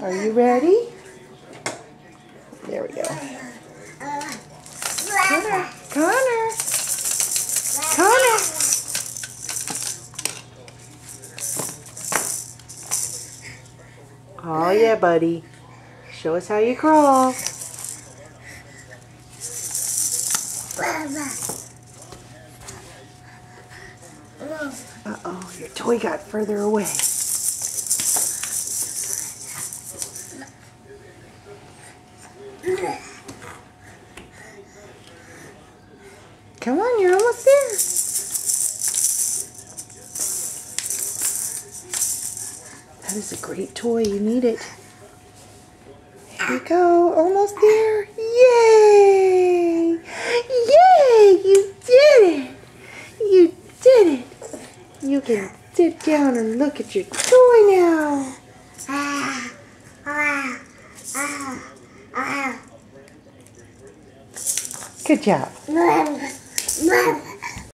Are you ready? There we go. Connor, Connor, Connor. Oh yeah, buddy. Show us how you crawl. Uh-oh, your toy got further away. Come on, you're almost there. That is a great toy. You need it. Here you go. Almost there. Yay! Yay! You did it! You did it! You can sit down and look at your toy now. Good job.